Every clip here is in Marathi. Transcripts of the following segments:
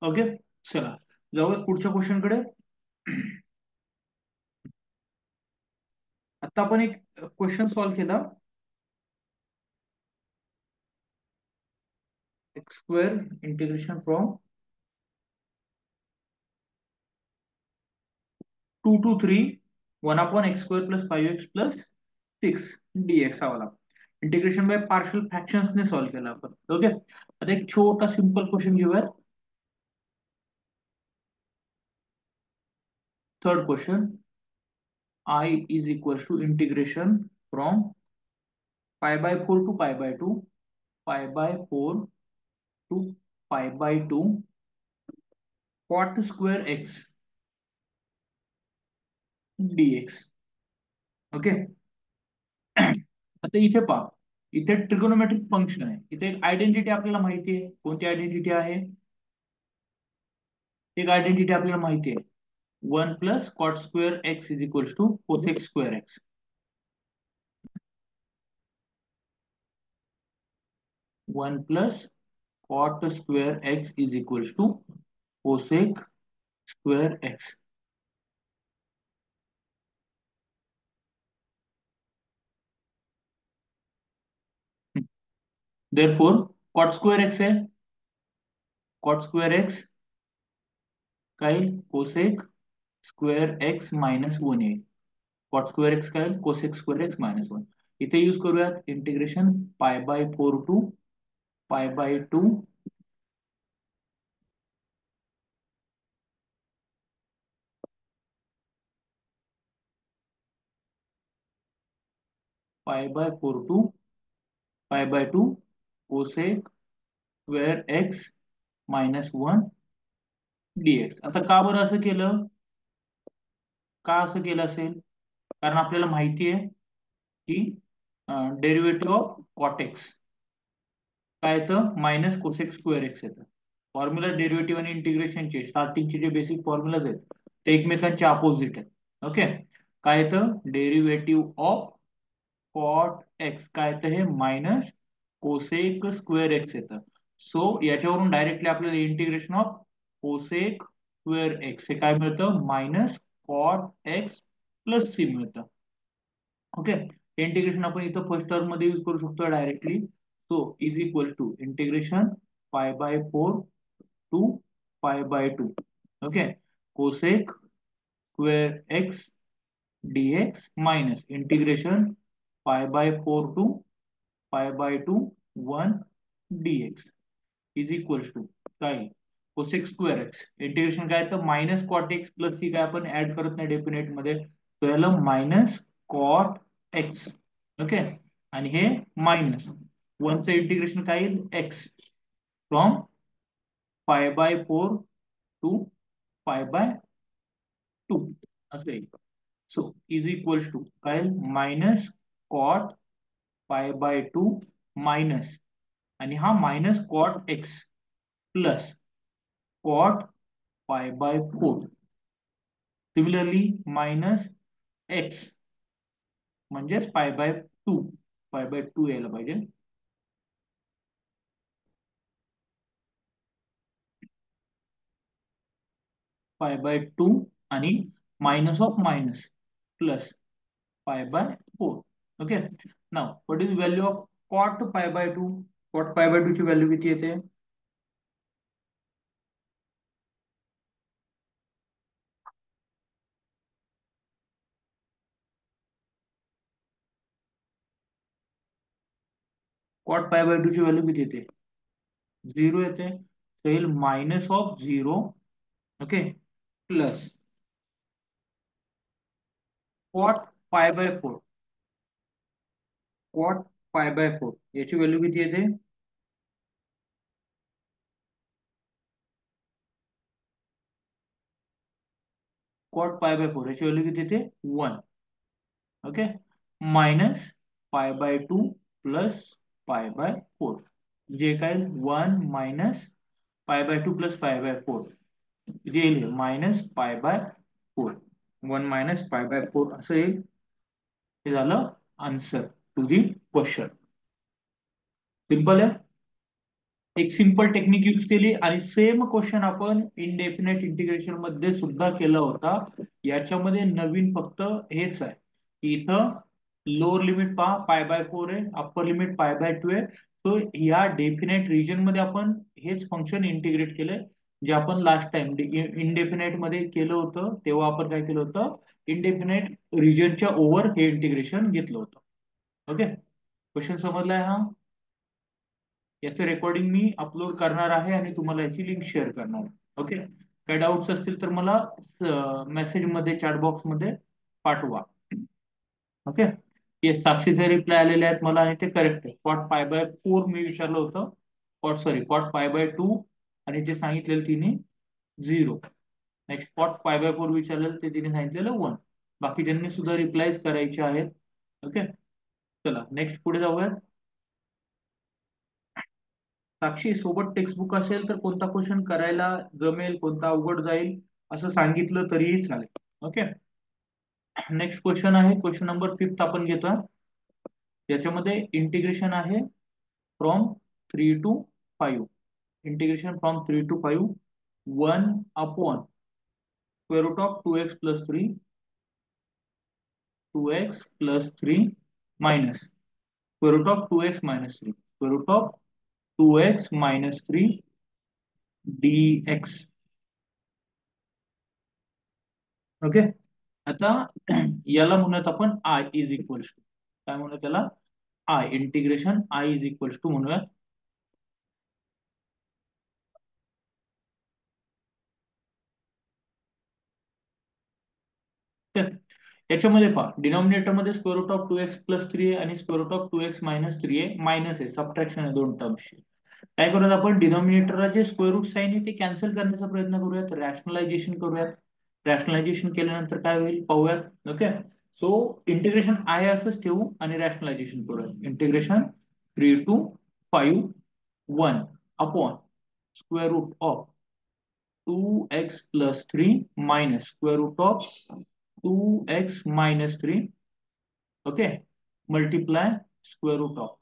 ओके. चला जाऊयात पुढच्या क्वेश्चनकडे. आता आपण एक क्वेश्चन सॉल्व्ह केला. X square integration from 2 to 3 1/x² + 5x + 6 dx हा वाला इंटिग्रेशन बाय पार्शियल फ्रॅक्शन्स ने सॉल्व्ह केला आपण. ओके. आता एक छोटा सिंपल क्वेश्चन घेऊयात. Third question. I is equals to integration from pi/4 to pi/2, pi/4 to pi/2 cot square x dx. Okay. आता इथे पहा, इथे ट्रिगोनोमेट्रिक फंक्शन आहे. इथे एक आयडेंटिटी आपल्याला माहिती आहे. कोणती आयडेंटिटी आहे? एक आयडेंटिटी आपल्याला माहिती आहे. 1 + cot square x is equals to cosec square x. 1 + cot square x is equals to cosec square x. Therefore cot square x है, cot square x काय cosec square x -1 आहे. cot square x काय cosec square x -1. इथे यूज करूयात integration pi/4 to pi/2 pi/4 to pi/2 cosec square x -1 dx. आता का बरं असं केलं? का असं केलं असेल? कारण आपल्याला माहिती आहे की डेरिव्हेटिव्ह ऑफ कॉट एक्स काय येतं मायनस कोसेक स्क्वेअर एक्स येतं. फॉर्म्युला डेरिव्हेटिव्ह आणि इंटिग्रेशनचे स्टार्टिंगचे जे बेसिक फॉर्म्युलाज आहेत ते एकमेकांचे अपोजिट आहेत. ओके. काय येतं डेरिव्हेटिव्ह ऑफ कॉट एक्स काय येतं हे मायनस कोसेक स्क्वेअर एक्स येतं. सो याच्यावरून डायरेक्टली आपल्याला integration of cosec square x हे काय मिळतं minus cot x plus c मिळतं. ओके. इंटिग्रेशन आपण इथं फर्स्ट टर्म मध्ये यूज करू शकतो directly. So is equal to integration pi/4 to pi/2. Okay. Cosec square x dx minus integration pi/4 to pi/2 1 dx is equal to काय कोसेक स्क्वेअर एक्स इंटिग्रेशन काय तर minus cot x plus C काय आपण ऍड करत नाही डेफिनेट मध्ये, तो याला मायनस कॉट एक्स. ओके. आणि हे मायनस वनचं इंटिग्रेशन काय येईल x from pi/4 to pi/2 असं येईल. सो इज इक्वल्स टू काय मायनस कॉट pi/2 मायनस आणि हा minus cot x plus cot pi/4 similarly minus x म्हणजेच pi/2 यायला पाहिजे. pi/2 आणि minus of minus plus pi/4. Okay. Now what is value of cot pi/2? Cot pi/2 ची व्हॅल्यू किती येते? कॉट pi/2 ची व्हॅल्यू किती येते? 0 येते. तर येईल minus of 0. Okay. Plus cot pi/4. Cot pi/4 याची व्हॅल्यू किती येते? कॉट pi/4 याची व्हॅल्यू किती येते 1. Okay. Minus pi/2 plus pi/4 जे काय 1 मायनस pi/2 प्लस pi/4 जे येईल मायनस pi/4. 1 मायनस pi/4 असं येईल. हे झालं answer to the question. Simple आहे. एक सिंपल टेक्निक यूज केली आणि सेम क्वेश्चन आपण इनडेफिनेट इंटिग्रेशन मध्ये सुद्धा केला होता. याच्यामध्ये नवीन फक्त हेच आहे की इथं लोअर लिमिट पहा π/4 आहे, अप्पर लिमिट π/2 आहे. तो या डेफिनेट रिजन मध्ये आपण हेच फंक्शन इंटिग्रेट केलंय, जे आपण लास्ट टाइम इनडेफिनेट मध्ये केलं होतं. तेव्हा आपण काय केलं होतं, इनडेफिनेट रिजनच्या ओव्हर हे इंटिग्रेशन घेतलं होतं. ओके, क्वेश्चन समजलाय हा. याचं रेकॉर्डिंग मी अपलोड करणार आहे आणि तुम्हाला याची लिंक शेअर करणार आहे. ओके, काही डाऊट्स असतील तर मला मेसेज मध्ये चॅट बॉक्स मध्ये पाठवा. ओके, येस, साक्षीचे रिप्लाय आलेले आहेत मला आणि ते करेक्ट आहे. कॉट π/4 मी विचारलं होतं, कॉट π/2 आणि ते सांगितलेलं तिने 0. नेक्स्ट कॉट π/4 विचारलेलं ते तिने सांगितलेलं 1. बाकी ज्यांनी सुद्धा रिप्लायज करायचे आहेत. ओके, चला नेक्स्ट पुढे जाऊयात. साक्षी, सोबत टेक्स्टबुक असेल तर कोणता क्वेश्चन करायला जमेल, कोणता अवघड जाईल असं सांगितलं तरीही चालेल. ओके, नेक्स्ट क्वेश्चन आहे, क्वेश्चन नंबर 5 आपण घेतोय. याच्यामध्ये इंटिग्रेशन आहे from 3 to 5. Integration from 3 to 5, 1 upon square root of 2x plus 3 minus square root of 2x - 3 square root of 2x - 3 dx. Okay, आता याला म्हणूयात आपण आय इज इक्वल्स टू, काय म्हणूया त्याला, I integration I is equals to म्हणूया. तर याच्यामध्ये पहा, डिनॉमिनेटर मध्ये स्क्वेअर रूट ऑफ 2x+3 आहे आणि स्क्वेअर रूट ऑफ 2x - 3 आहे, मायनस आहे, सबट्रॅक्शन आहे दोन टर्म्सची. काय करूयात आपण, डिनॉमिनेटरला जे स्क्वेअर रूट साईन आहे ते कॅन्सल करण्याचा प्रयत्न करूयात, रॅशनलायझेशन करूयात. रॅशनलायझेशन केल्यानंतर काय होईल पाहूयात. ओके, सो इंटिग्रेशन आहे असंच ठेवू आणि रॅशनलायझेशन करूयात. Integration 3 to 5, 1 upon square root of 2x+3 minus square root of 2x - 3. Okay, multiply square root of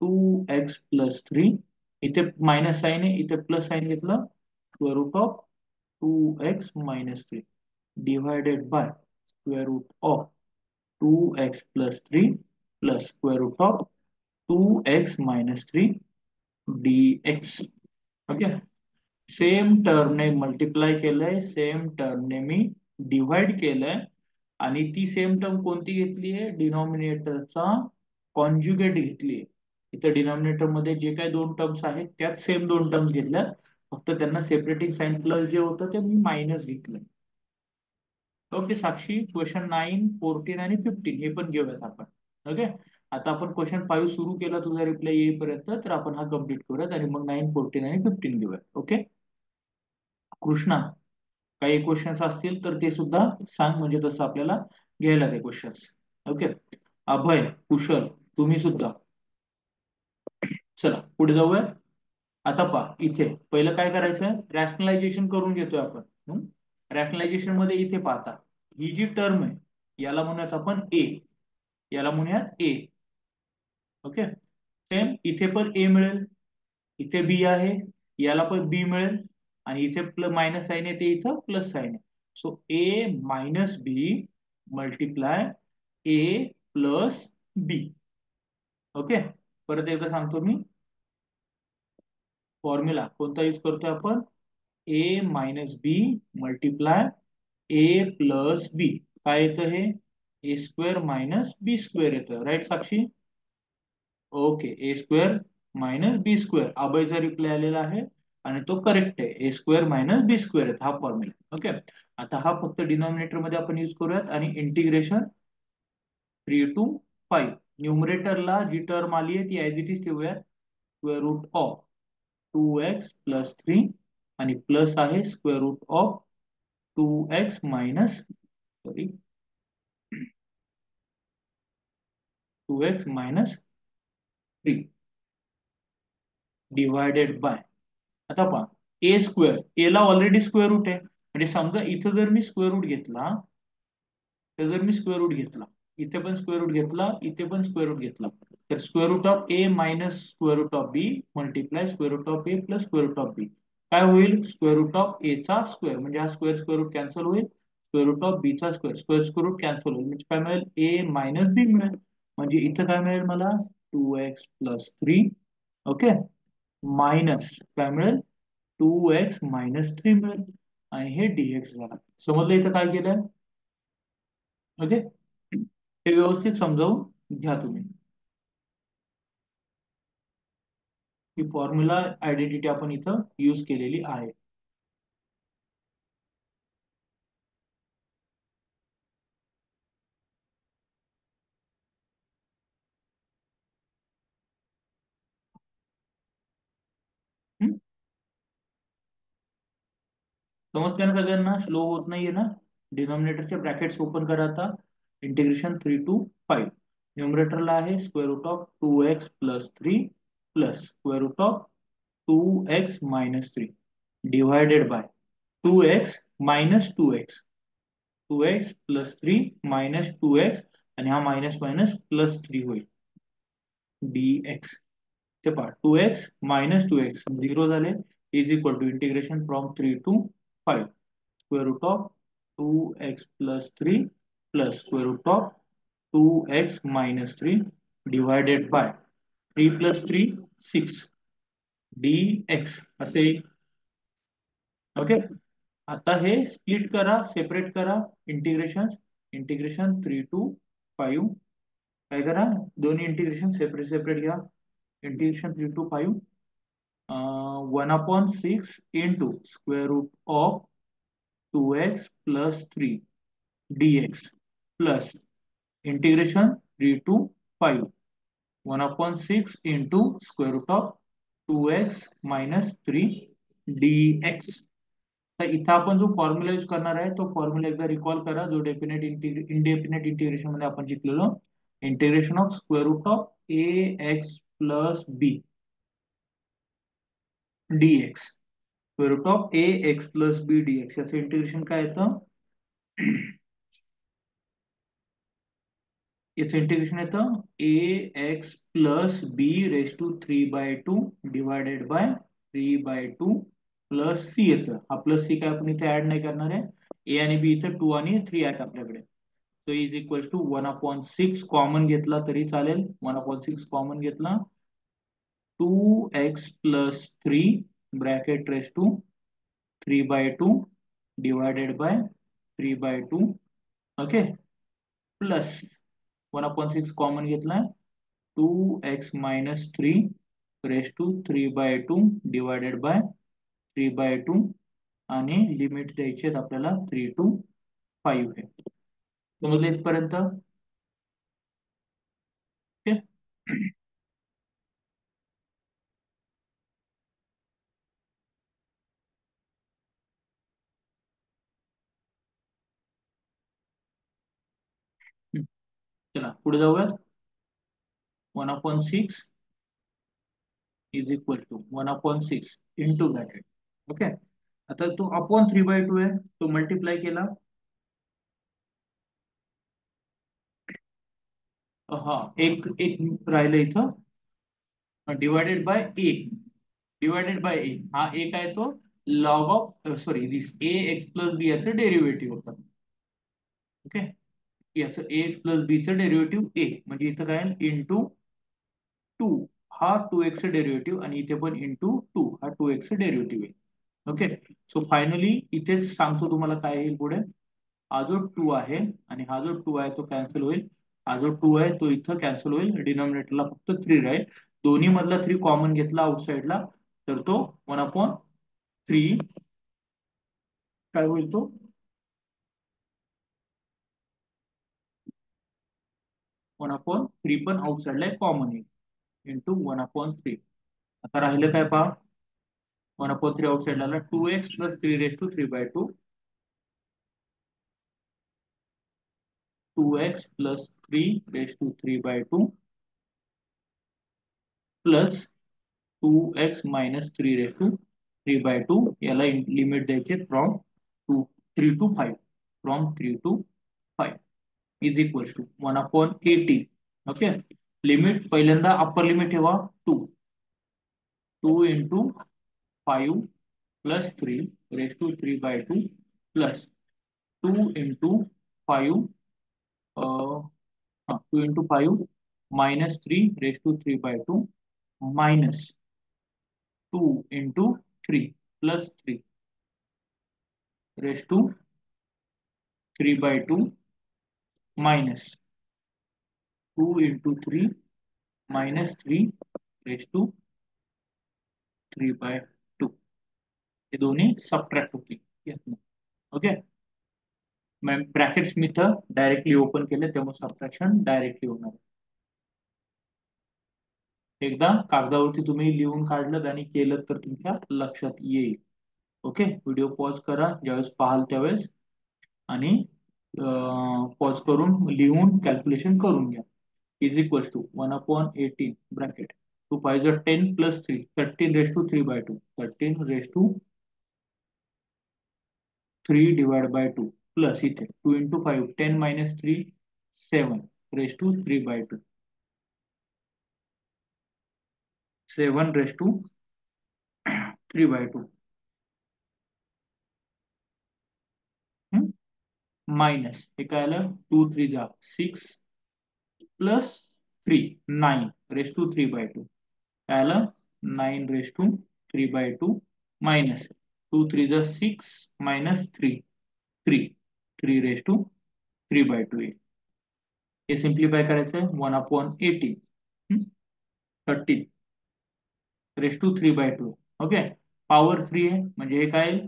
2x+3. इथे मायनस साईन आहे, इथे प्लस साईन घेतलं, square root of 2x - 3 divided by square root of 2x+3 plus square root of 2x - 3 dx. Okay, same टर्मने मल्टिप्लाय केलंय, सेम टर्मने मी डिवाइड केलंय आणि ती सेम टर्म कोणती घेतली आहे, डिनॉमिनेटरचा कॉन्ज्युगेट घेतली आहे. इथं डिनॉमिनेटर मध्ये जे काही दोन टर्म्स आहेत त्यात सेम दोन टर्म्स घेतल्या, फक्त त्यांना सेपरेटिंग साइन प्लस जे होतं ते मी मायनस घेतलं. ओके साक्षी, क्वेश्चन 9, 14 आणि 15 हे पण घेऊयात आपण. ओके, आता आपण क्वेश्चन 5 सुरू केला तुझा रिप्लाय येईपर्यंत, तर आपण हा कम्प्लीट करूयात आणि मग 9, 14 आणि 15 घेऊयात. ओके कृष्णा, काही क्वेश्चन्स असतील तर ते सुद्धा सांग, म्हणजे तसं आपल्याला घ्यायला ते क्वेश्चन्स. ओके, अभय, कुशल, तुम्ही सुद्धा. चला पुढे जाऊया. आता पहा, इथे पहिलं काय करायचं, रॅशनलायझेशन करून घेतोय आपण. रॅशनलायझेशन मध्ये इथे पाहता, ही जी टर्म आहे याला म्हणूयात आपण ए, याला म्हणूयात ए. ओके, सेम इथे पण ए मिळेल, इथे बी आहे, याला पण बी मिळेल आणि इथे मायनस साईन आहे ते इथं प्लस साईन आहे. So A - B multiply A+B. Okay, परत एकदा सांगतो मी, फॉर्म्युला कोणता यूज करतोय आपण, A - B मल्टिप्लाय A+B. काय येतं हे, A² - B² येतं, right Sakshi. Okay, A² - B². अभयचा रिप्लाय आलेला आहे आणि तो करेक्ट आहे, A² - B² आहे हा फॉर्म्युला. ओके, आता हा फक्त डिनॉमिनेटर मध्ये आपण यूज करूयात आणि इंटिग्रेशन 3 to 5. न्यूमरेटरला जी टर्म आली आहे ती ऍज इट इज ठेवूयात, स्क्वेअर रूट ऑफ 2x+3 आणि प्लस आहे square root of 2x minus, sorry, 2x - 3 divided by, आता पहा, A², A ला ऑलरेडी स्क्वेअर रूट आहे, म्हणजे समजा इथं जर मी स्क्वेअर रूट घेतला, तर जर मी स्क्वेअर रूट घेतला, इथे पण स्क्वेअर रूट घेतला, इथे पण स्क्वेअर रूट घेतला, तर square root of a minus square root of b multiply square root of a plus square root of b काय होईल स्क्वेअर रूट ऑफ ए चा स्क्वेअर म्हणजे हा स्क्वेअर स्क्वेअर रूट कॅन्सल होईल स्क्वेअर रूट ऑफ बी चा square square square root cancel होईल म्हणजे काय मिळेल ए मायनस बी मिळेल म्हणजे इथं काय मिळेल मला 2x+3 ओके मायनस काय मिळेल 2x-3 मिळेल आणि हे dx झाला समजलं इथं काय केलं ओके हे व्यवस्थित समजावून घ्या तुम्ही ही फॉर्म्युला आयडेंटिटी आपण इथं यूज केलेली आहे हम्म? समजते ना सगळ्यांना स्लो होत नाहीये ना डिनॉमिनेटरचे ब्रॅकेट्स ओपन करा आता इंटिग्रेशन 3 to 5 न्यूमरेटरला आहे square root of 2x+3 plus square root of 2x-3 divided by 2x-2x 3 आणि हा मायनस मायनस +3 होईल dx ते पहा 2x-2x 0 झाले is equal to integration from 3 to 5 square root of 2x+3 plus square root of 2x-3 divided by 3+3 6 dx असे ओके आता हे स्प्लिट करा सेपरेट करा इंटिग्रेशन इंटिग्रेशन 3 to 5 काय करा दोन्ही इंटिग्रेशन सेपरेट सेपरेट घ्या integration 3 to 5 1/6 into square root of 2x+3 dx plus integration 3 to 5 1/6 into square root of 2x-3 dx तर इथं आपण जो फॉर्म्युला यूज करणार आहे तो फॉर्म्युला एकदा रिकॉल करा जो डेफिनेट इंडेफिनेट इंटिग्रेशन मध्ये आपण शिकलेलो integration of square root of a x plus b dx square root of a x plus b dx याचं इंटिग्रेशन काय येतं याचं इंटिग्रेशन येतं a x plus b raise to 3/2 divided by 3/2 plus c येतं हा प्लस सी काय आपण इथे ऍड नाही करणार आहे ए आणि बी इथं 2 आणि 3 आहेत आपल्याकडे so is equal to 1/6 common घेतला तरी चालेल 1/6 कॉमन घेतला 2x+3 bracket raise to 3/2 divided by 3/2 okay plus 1/6 common घेतला 2x-3 raise to 3/2 divided by 3/2 आणि लिमिट द्यायची आहेत आपल्याला 3 to 5 आहे समजलं इथपर्यंत ओके चला पुढे जाऊया 1/6 is equal to 1/6 into bracket okay आता तो अपॉन 3/2 आहे तो मल्टिप्लाय केला हा एक एक राहिलं इथं डिवायडेड बाय ए हा एक आहे तो log of sorry this a x plus b याचं डेरिव्हेटिव्ह होतं ओके याचं ए एक्स प्लस बी चं डेरिव्हेटिव्ह ए म्हणजे इथं काय इंटू 2 हा 2x डेरिव्हेटिव्ह आणि इथे पण इंटू 2 हा 2x डेरिव्हेटिव्ह आहे ओके सो फायनली इथेच सांगतो तुम्हाला काय येईल पुढे हा जो 2 आहे आणि हा जो 2 आहे तो कॅन्सल होईल हा जो 2 आहे तो इथं कॅन्सल होईल डिनॉमिनेटरला फक्त 3 राहील दोन्ही मधला 3 कॉमन घेतला आउटसाइडला तर तो 1/3 काय होईल तो 1/3 पण आउटसाइडला कॉमन येईल इंटू 1/3 आता राहिलं काय पहा 1/3 आउटसाइडला 2x+3 raise to 3/2 2x+3 raise to 3/2 plus 2x-3 raise to 3/2 याला लिमिट द्यायचे to 3 to 5 from 3 to 5 is equal to 1/18 okay limit पहिल्यांदा अप्पर लिमिट ठेवा 2. 2 × 5 plus 3 ⁵ 3/2 plus 2 × 5 2 × 5 -3 ⁵ 3/2 minus 2 × 3 plus 3 ⁵ 3/2 minus 2 × 3 -3 ⁵ 3/2 हे दोन्ही सबट्रॅक्ट होतील. ओके, ब्रॅकेट्स मी इथं डायरेक्टली ओपन केले त्यामुळे सबट्रॅक्शन डायरेक्टली होणार. एकदा कागदावरती तुम्ही लिहून काढलं आणि केलं तर तुमच्या लक्षात येईल. ओके, व्हिडिओ पॉज करा ज्यावेळेस पाहाल त्यावेळेस आणि पॉज करून लिहून कॅल्क्युलेशन करून घ्या. Is equals to 1/18 bracket 2 5 10 plus 3 13 ⁵ 3/2 13 ⁵ 3 / 2 plus इथे 2 × 5 10 - 3 7 ⁵ 3/2 7 ⁵ 3/2 मायनस हे काय आलं 2 3 जा 6 प्लस 3 9 ⁵ 3/2 काय आलं 9 ⁵ 3/2 मायनस 2 3 जा 6 मायनस 3 3 3 ⁵ 3/2 हे सिम्प्लिफाय करायचं 1/18 13 ⁵ 3/2. ओके, पॉवर 3 आहे म्हणजे हे काय.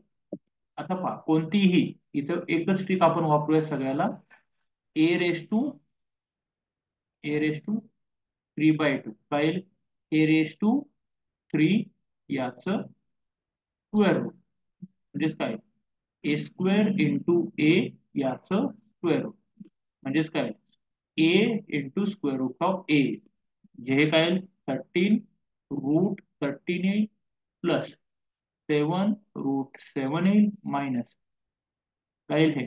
आता पहा कोणतीही इथं एकच ट्रिक आपण वापरूया सगळ्याला. a⁻3/2 काय a⁻3 याचं स्क्वेअर रूट म्हणजेच काय a² × a याचं स्क्वेअर रूट म्हणजेच काय a × √a जे हे काय 13 √13 येईल प्लस 7 √7 येईल मायनस काय येईल हे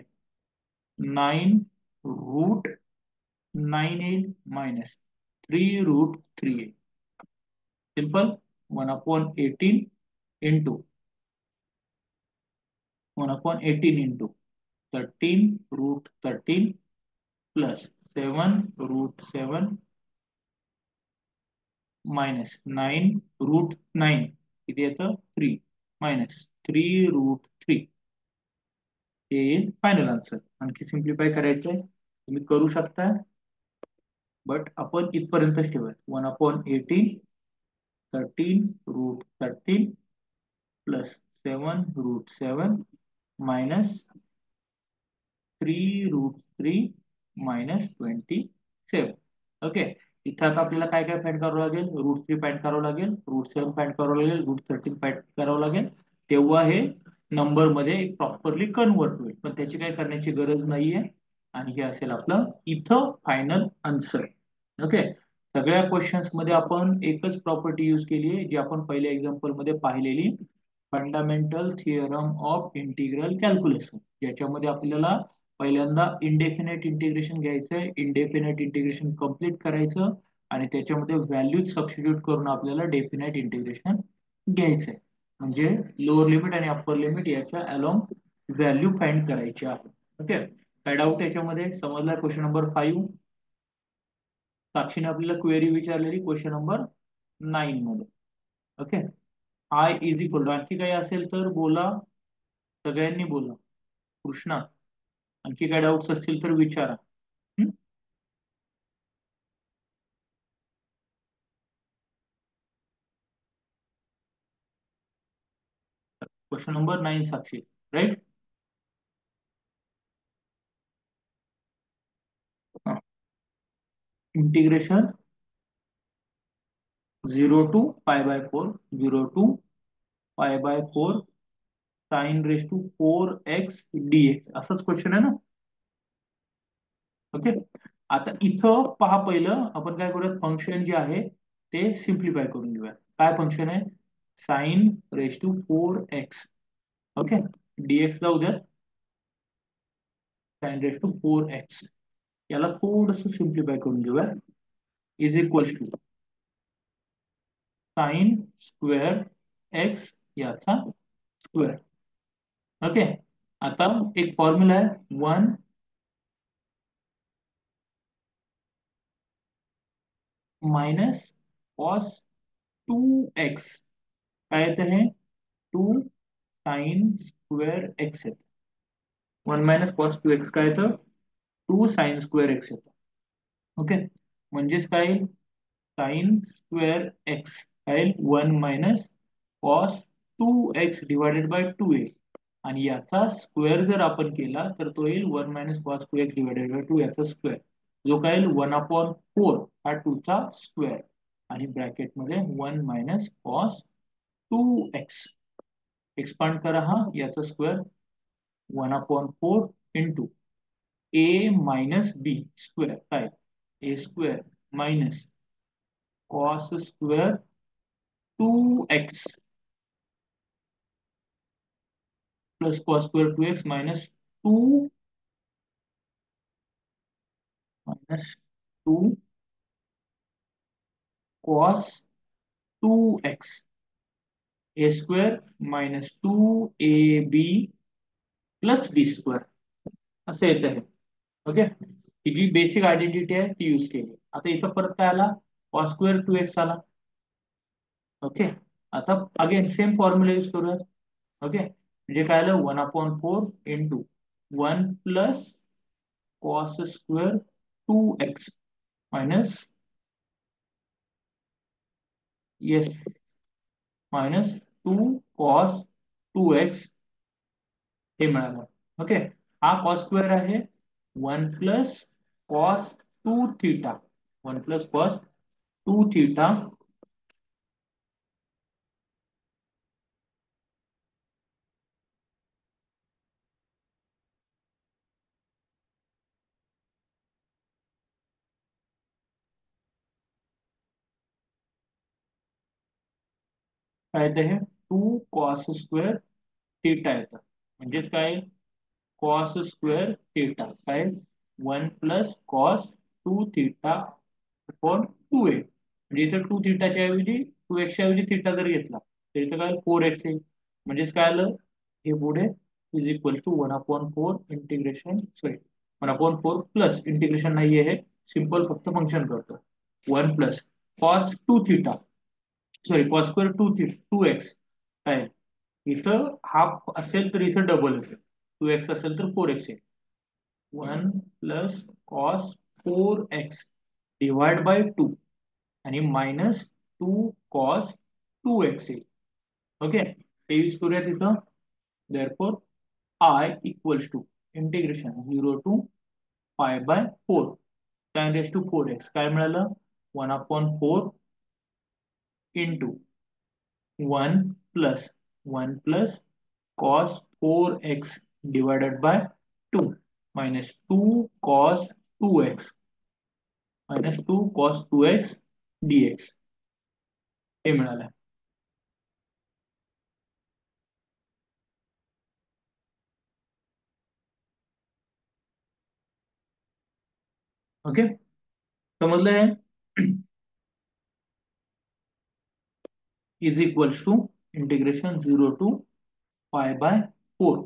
9 √9 येईल मायनस 3 √3 येईल. Simple 1/18 into 1/18 into 13 √13 plus 7 √7 minus 9 √9 किती येतं 3 मायनस 3 √3 हे येईल फायनल आन्सर. आणखी सिम्प्लिफाय करायचंय तुम्ही करू शकता बट आपण इथपर्यंतच ठेवूया 1/18 13 √13 प्लस 7 √7 मायनस 3 √3 मायनस 27. ओके, इथं आता आपल्याला काय काय फाइंड करावं लागेल √3 फाइंड करावं लागेल √7 फाइंड करावं लागेल √13 फाइंड करावं लागेल तेव्हा हे नंबर मध्ये प्रॉपरली कन्वर्ट होईल. पण त्याची काय करण्याची गरज नाहीये आणि हे असेल आपलं इथं फायनल आन्सर. ओके, सगळ्या क्वेश्चन्स मध्ये आपण एकच प्रॉपर्टी यूज केली आहे जी आपण पहिल्या एक्झाम्पल मध्ये पाहिलेली fundamental theorem of integral calculation. ज्याच्यामध्ये आपल्याला पहिल्यांदा इंडेफिनाइट इंटिग्रेशन घ्यायचंय, इंडेफिनाइट इंटिग्रेशन कम्प्लीट करायचं आणि त्याच्यामध्ये व्हॅल्यूज सबस्टिट्यूट करून आपल्याला डेफिनाइट इंटिग्रेशन घ्यायचंय. म्हणजे लोअर लिमिट आणि अप्पर लिमिट याच्या अलॉंग व्हॅल्यू फाइंड करायची आहे. ओके, काय डाऊट याच्यामध्ये समजला. क्वेश्चन नंबर 5 साक्षीने आपल्याला क्वेरी विचारलेली क्वेश्चन नंबर 9 मध्ये. Okay, I is equal to आणखी काही असेल तर बोला, सगळ्यांनी बोला. कृष्णा आणखी काय डाऊट्स असतील तर विचारा. Question number 9 Sakshi right. Integration 0 to π/4 0 to π/4 sin⁴4x dx असंच क्वेश्चन आहे ना. ओके, आता इथं पहा पहिलं आपण काय करूयात फंक्शन जे आहे ते सिम्प्लिफाय करून घेऊया. काय फंक्शन आहे sin⁴4x. ओके, dx जाऊ द्या sin⁴4x याला थोडस सिम्प्लिफाय करून घेऊया. Is equals to sine square x याचा स्क्वेअर. ओके. आता एक फॉर्म्युला आहे 1 - cos 2x. काय येतं हे? 2 sin स्क्वेअर एक्स येतं. 1 - cos 2x काय येतं? 2 sin स्क्वेअर एक्स येतं. ओके. म्हणजेच काय येईल? साइन स्क्वेअर एक्स काय येईल? 1 - cos 2x डिवायडेड बाय 2 येईल. आणि याचा स्क्वेअर जर आपण केला तर तो येईल 1 - cos 2x डिवायडेड बाय 2 याचा स्क्वेअर, जो काय येईल 1/4 हा 2 चा स्क्वेअर. आणि ब्रॅकेटमध्ये 1 - cos 2x. एक्सपांड करा हा याचा square 1/4 into a - b square काय a square minus cos square 2x plus cos square 2x minus 2 cos 2x a square -2ab plus b square असं येत आहे. ओके. ही जी बेसिक आयडेंटिटी आहे ती यूज केली. आता इथं परत काय आला? कॉस स्क्वेअर 2x आला. ओके. आता अगेन सेम फॉर्म्युला यूज करूयात. ओके. म्हणजे काय आलं? 1/4 into 1 + cos square 2x minus yes -2 cos 2x हे मिळालं. ओके. हा कॉस स्क्वेअर आहे 1 + cos 2 थीटा. 1 + cos 2 थीटा काय येतं? हे 2 cos स्क्वेअर थीटा येतं. म्हणजेच काय? कॉस स्क्वेअर थीटा काय? 1 + cos 2 थीटा अपॉन 2a. म्हणजे इथं 2 थीटाच्या ऐवजी 2x ऐवजी थीटा जर घेतला तर इथं काय 4x येईल. म्हणजेच काय आलं? हे पुढे is equal to 1/4 integration sorry 1/4 plus integration नाहीये, हे सिंपल फक्त फंक्शन करतो. 1 + cos 2 theta sorry cos square 2x काय? इथं हाफ असेल तर इथं डबल येते. 2x असेल तर 4x येईल. 1 + cos 4x डिवाइड बाय 2 आणि -2 cos 2x येईल. ओके. हे यूज करूया तिथं. Therefore I equals to integration 0 to π/4 tan⁴x काय मिळालं? 1/4 into 1 + 1 + cos 4x divided by 2 -2 cos 2x -2 cos 2x dx हे मिळालं. ओके. समजलंय? Is equals to integration 0 to π/4.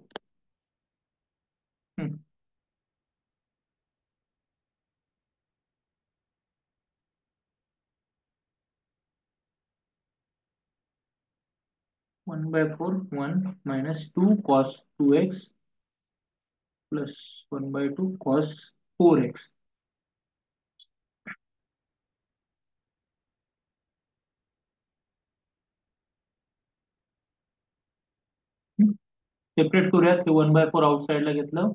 1/4 1 -2 cos 2x plus 1/2 cos 4x. Separate करूयात. हे 1/4 आउटसाइडला घेतलं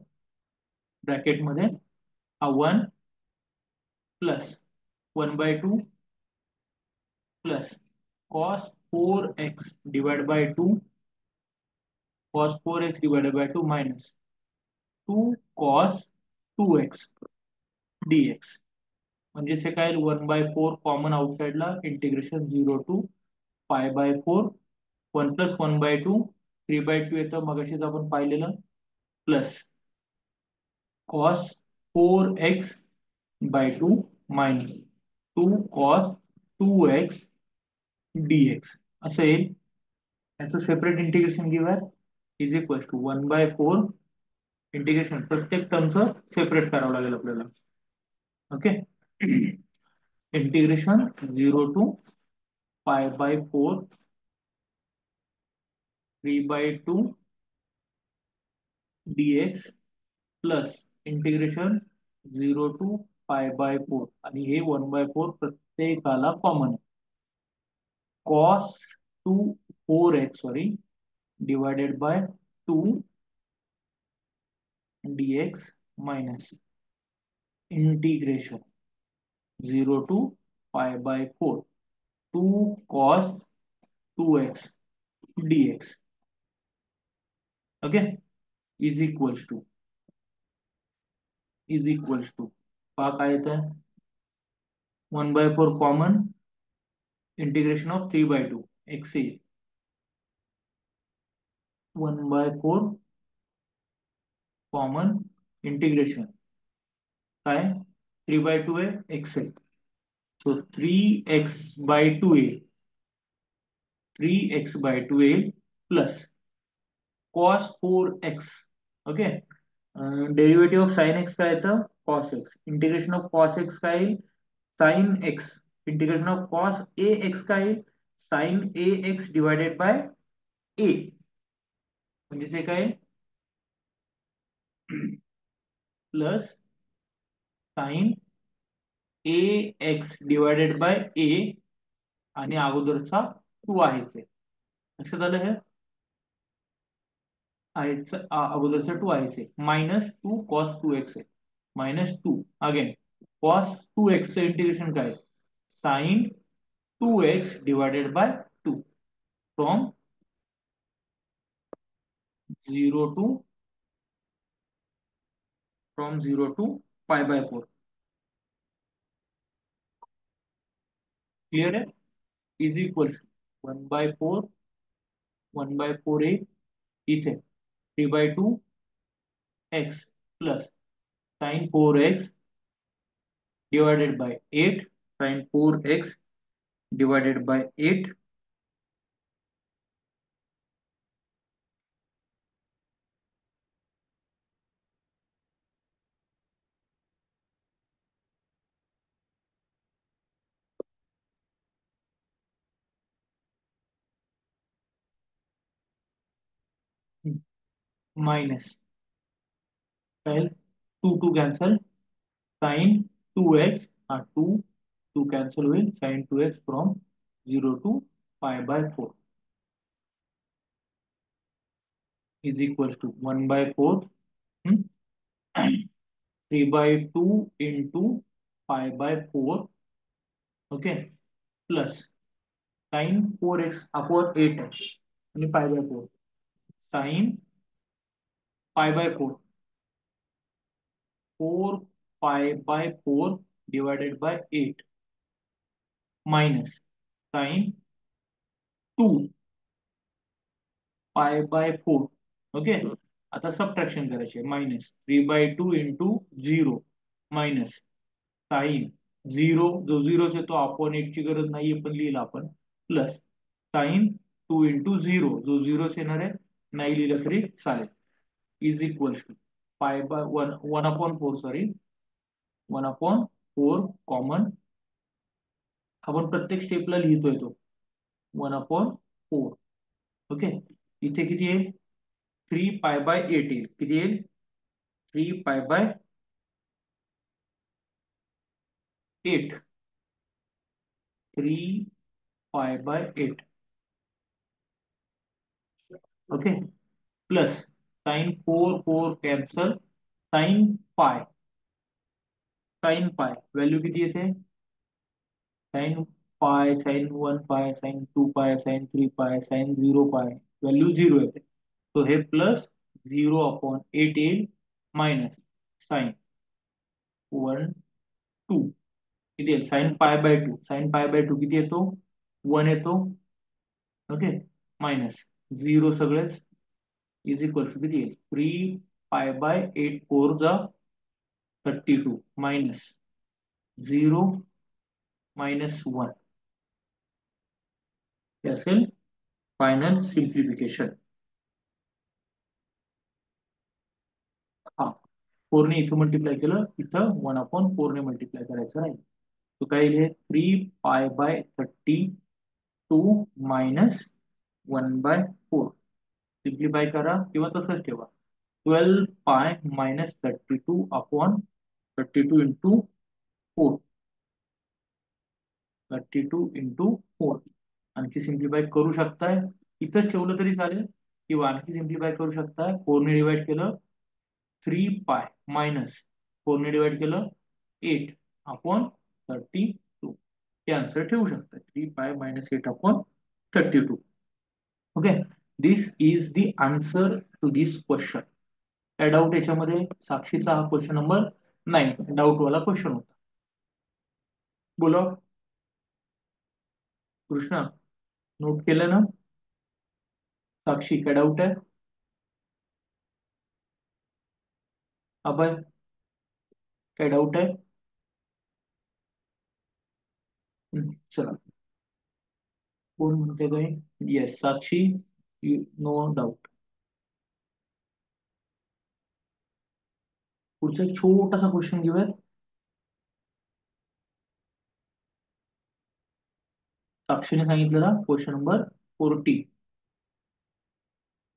ब्रॅकेटमध्ये. हा 1 plus 1/2 plus cos 4x divide by 2 cos 4x divided by 2 minus 2 cos 2x dx. म्हणजेच हे काय? 1/4 कॉमन आउटसाइडला इंटिग्रेशन 0 टू π/4 1 + 1/2 3/2 येतं मगाशीच आपण पाहिलेलं plus cos 4x/2 minus 2 cos 2x dx असं येईल. याचं सेपरेट इंटिग्रेशन घेऊयात. इज इक्वल टू 1/4 इंटिग्रेशन, प्रत्येक टर्मचं सेपरेट करावं लागेल आपल्याला. Okay. Integration 0 to π/4 3/2 dx plus integration 0 to π/4 आणि हे 1/4 प्रत्येकाला कॉमन आहे. Cos 4x sorry divided by 2 dx minus integration 0 to π/4 2 cos 2x dx. Okay. Is equals to पहा काय येतं. 1/4 कॉमन, इंटिग्रेशन ऑफ 3/2 x येईल. 1/4 कॉमन इंटिग्रेशन काय 3/2 आहे x आहे. सो 3x/2 येईल. 3x/2 येईल plus cos 4x. Okay. Derivative of sine x काय येतं cos x. Integration of cos x काय येईल sine x. Integration of cos ax काय येईल sine ax divided by a. म्हणजे ते काय plus sine ax divided by a आणि अगोदरचा 2 आहेच आहे. लक्षात आलं हे. अगोदरचा 2 आहेच आहे. -2 cos 2x आहे. -2 अगेन cos 2x चं इंटिग्रेशन काय sine 2x divided by 2 from 0 to π/4. Clear आहे. इज इक्वल 1/4 1/4 a इथे 3/2 x plus sine 4x divided by 8 sine 4x divided by 8 minus काय 2 कॅन्सल साइन 2x हा 2 कॅन्सल होईल sine 2x from 0 to π/4 is equal to 1/4 3/2 into π/4. Okay. Plus sine 4x upon 8 आहे आणि π/4 sine π/4 4 π/4 divided by 8 minus sine 2 π/4. Okay. आता सबट्रॅक्शन करायचे मायनस 3/2 इंटू 0 मायनस साइन 0 जो 0 तो अपॉन 8 ची गरज नाहीये पण लिहिला आपण प्लस साइन 2 इंटू 0 जो 0 येणार आहे नाही लिहिलं तरी चालेल. Is equal to π/1 1/4 sorry 1/4 common आपण प्रत्येक स्टेपला लिहितोय तो 1/4. ओके. इथे किती येईल 3π/8 येईल. किती येईल 3π/8 3π/8. Okay. Plus sine 4 cancel sine pi value किती येते साइन पाय sin 1 पाय sin 2 पाय sin 3 पाय sin 0 पाय व्हॅल्यू 0 येते. तो हे प्लस 0/8 येईल मायनस साइन 1 2 किती येईल sin π/2 किती येतो 1 येतो. ओके. मायनस 0 सगळेच इज इक्वल टू किती येईल 3π/8 4 जा 32 मायनस 0 -1 हे असेल फायनल सिम्प्लिफिकेशन. हा, 4 ने इथं मल्टिप्लाय केलं, इथं 1/4 ने मल्टिप्लाय करायचं राहील. तो काय येईल? 3π/32 -1/4. सिम्प्लिफाय करा किंवा तसंच ठेवा. 12π - 32/32 इंटू 4. 32 × 4. आणखी सिम्प्लिफाय करू शकताय, इथंच ठेवलं तरी चालेल, किंवा आणखी सिम्प्लिफाय करू शकताय. 4 ने डिवाइड केलं 3π मायनस 4 ने डिवाइड केलं 8/32. हे आन्सर ठेवू शकता, 3π - 8/32. Okay, this is the answer to this question. काय डाऊट याच्यामध्ये? साक्षीचा हा क्वेश्चन नंबर 9 डाऊट वाला क्वेश्चन होता. बोलो कृष्णा, नोट केलं ना? साक्षी, काय डाऊट आहे? अभय, काय डाऊट आहे? चला, कोण म्हणते काय? येस, साक्षी, नो डाऊट. पुढचा एक छोटासा क्वेश्चन घेऊयात. साक्षीने सांगितलेला क्वेश्चन नंबर 40.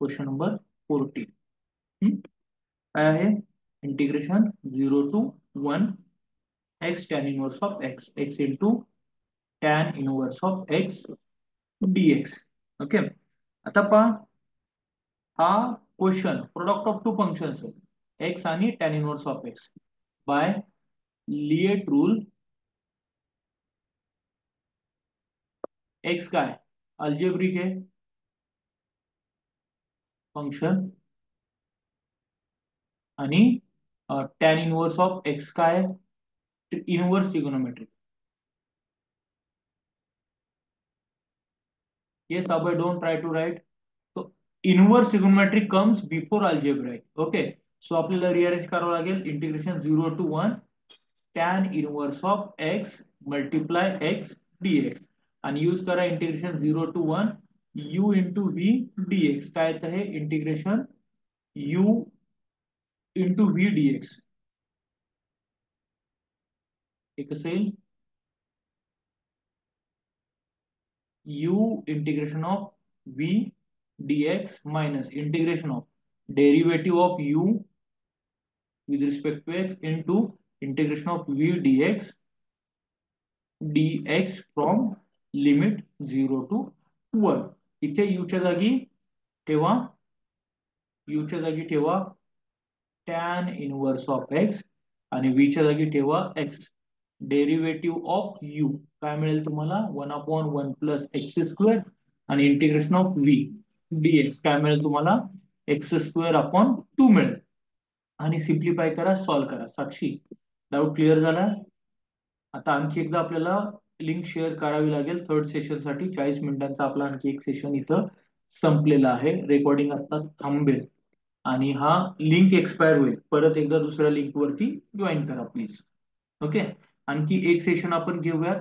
क्वेश्चन नंबर 40 काय आहे? Integration 0 to 1 x tan inverse of x, x into tan inverse of x dx. Okay, आता पहा, हा question product of two functions आहे, x आणि tan inverse of x. By LIATE rule, x काय अल्जेब्रिक आहे फंक्शन, आणि tan इनवर्स ऑफ x काय inverse trigonometric. Yes, Abhay, don't try to write. So inverse trigonometry comes before algebraic. Okay. So आपल्याला रिअरेंज करावं लागेल. Integration 0 to 1 tan inverse of x multiply x dx, आणि यूज करा integration 0 to 1 u into v dx. काय येतं हे? Integration u into v dx. हे कसं येईल? u integration of v dx minus integration of derivative of u with respect to x into integration of v dx from limit 0 to 1. इथे u च्या जागी ठेवा, u च्या जागी ठेवा tan इनवर्स ऑफ x, आणि v च्या जागी ठेवा x. डेरिवेटिव्ह ऑफ u काय मिळेल तुम्हाला? 1/1 प्लस एक्स स्क्वेअर, आणि इंटिग्रेशन ऑफ v dx काय मिळेल तुम्हाला? x² मिळेल. आणि सिम्प्लिफाय करा, सॉल्व्ह करा. साक्षी, डाऊट क्लिअर झाला? आता आणखी एकदा आपल्याला लिंक शेअर करावी लागेल थर्ड सेशन साठी. 40 मिनिटांचा आपला आणखी एक सेशन इथं संपलेला आहे. रेकॉर्डिंग आता थांबेल आणि हा लिंक एक्सपायर होईल. परत एकदा दुसऱ्या लिंक वरती जॉईन करा प्लीज. ओके, आणखी एक सेशन आपण घेऊयात.